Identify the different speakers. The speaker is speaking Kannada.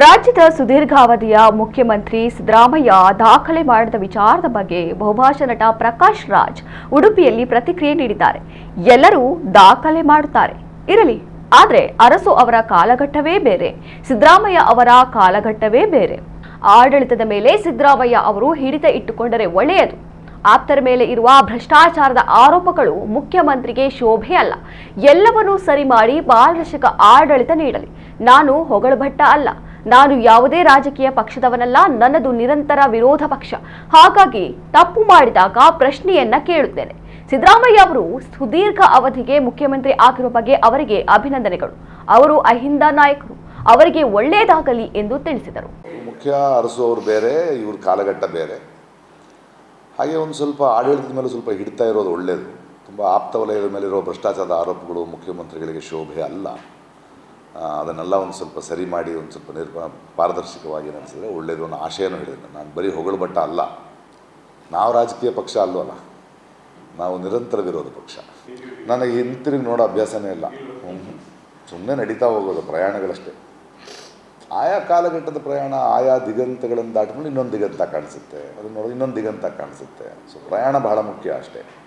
Speaker 1: ರಾಜ್ಯದ ಸುದೀರ್ಘಾವಧಿಯ ಮುಖ್ಯಮಂತ್ರಿ ಸಿದ್ದರಾಮಯ್ಯ ದಾಖಲೆ ಮಾಡಿದ ವಿಚಾರದ ಬಗ್ಗೆ ಬಹುಭಾಷಾ ನಟ ಪ್ರಕಾಶ್ ರಾಜ್ ಉಡುಪಿಯಲ್ಲಿ ಪ್ರತಿಕ್ರಿಯೆ ನೀಡಿದ್ದಾರೆ. ಎಲ್ಲರೂ ದಾಖಲೆ ಮಾಡುತ್ತಾರೆ, ಇರಲಿ. ಆದರೆ ಅರಸು ಅವರ ಕಾಲಘಟ್ಟವೇ ಬೇರೆ, ಸಿದ್ದರಾಮಯ್ಯ ಅವರ ಕಾಲಘಟ್ಟವೇ ಬೇರೆ. ಆಡಳಿತದ ಮೇಲೆ ಸಿದ್ದರಾಮಯ್ಯ ಅವರು ಹಿಡಿತ ಇಟ್ಟುಕೊಂಡರೆ ಒಳ್ಳೆಯದು. ಆಪ್ತರ ಮೇಲೆ ಇರುವ ಭ್ರಷ್ಟಾಚಾರದ ಆರೋಪಗಳು ಮುಖ್ಯಮಂತ್ರಿಗೆ ಶೋಭೆ ಅಲ್ಲ. ಎಲ್ಲವನ್ನೂ ಸರಿ ಮಾಡಿ ಪಾರದರ್ಶಕ ಆಡಳಿತ ನೀಡಲಿ. ನಾನು ಹೊಗಳಭಟ್ಟ ಅಲ್ಲ, ನಾನು ಯಾವುದೇ ರಾಜಕೀಯ ಪಕ್ಷದವನಲ್ಲ. ನನ್ನದು ನಿರಂತರ ವಿರೋಧ ಪಕ್ಷ. ಹಾಗಾಗಿ ತಪ್ಪು ಮಾಡಿದಾಗ ಪ್ರಶ್ನೆಯನ್ನ ಕೇಳುತ್ತೇನೆ. ಸಿದ್ದರಾಮಯ್ಯ ಅವರು ಸುದೀರ್ಘ ಅವಧಿಗೆ ಮುಖ್ಯಮಂತ್ರಿ ಆಗಿರುವ ಬಗ್ಗೆ ಅವರಿಗೆ ಅಭಿನಂದನೆಗಳು. ಅವರು ಅಹಿಂದ ನಾಯಕರು, ಅವರಿಗೆ ಒಳ್ಳೆಯದಾಗಲಿ ಎಂದು ತಿಳಿಸಿದರು.
Speaker 2: ಮುಖ್ಯ ಅರಸು ಅವರು ಬೇರೆ, ಇವ್ರ ಕಾಲಘಟ್ಟ ಬೇರೆ. ಹಾಗೆ ಒಂದು ಸ್ವಲ್ಪ ಆಡಳಿತದ ಮೇಲೆ ಸ್ವಲ್ಪ ಹಿಡ್ತಾ ಇರೋದು ಒಳ್ಳೆಯದು. ತುಂಬ ಆಪ್ತ ವಲಯದ ಮೇಲಿರೋ ಭ್ರಷ್ಟಾಚಾರದ ಆರೋಪಗಳು ಮುಖ್ಯಮಂತ್ರಿಗಳಿಗೆ ಶೋಭೆ ಅಲ್ಲ. ಅದನ್ನೆಲ್ಲ ಒಂದು ಸ್ವಲ್ಪ ಸರಿ ಮಾಡಿ ಒಂದು ಸ್ವಲ್ಪ ಪಾರದರ್ಶಕವಾಗಿ ನಡೆಸಿದ್ರೆ ಒಳ್ಳೆಯದು ಅನ್ನೋ ಆಶಯನೂ ಹೇಳಿದ್ರು. ನಾನು ಬರೀ ಹೊಗಳಬಟ್ಟ ಅಲ್ಲ, ನಾವು ರಾಜಕೀಯ ಪಕ್ಷ ಅಲ್ವಲ್ಲ, ನಾವು ನಿರಂತರ ವಿರೋಧ ಪಕ್ಷ. ನನಗೆ ಹಿಂತಿರುಗಿ ನೋಡೋ ಅಭ್ಯಾಸನೇ ಇಲ್ಲ. ಸುಮ್ಮನೆ ನಡೀತಾ ಹೋಗೋದು ಪ್ರಯಾಣಗಳಷ್ಟೇ. ಆಯಾ ಕಾಲಘಟ್ಟದ ಪ್ರಯಾಣ ಆಯಾ ದಿಗಂತಗಳನ್ನು ದಾಟ್ಕೊಂಡು ಇನ್ನೊಂದು ದಿಗಂತ ಕಾಣಿಸುತ್ತೆ, ಅದನ್ನು ನೋಡಿ ಇನ್ನೊಂದು ದಿಗಂತ ಕಾಣಿಸುತ್ತೆ. ಸೊ ಪ್ರಯಾಣ ಬಹಳ ಮುಖ್ಯ ಅಷ್ಟೇ.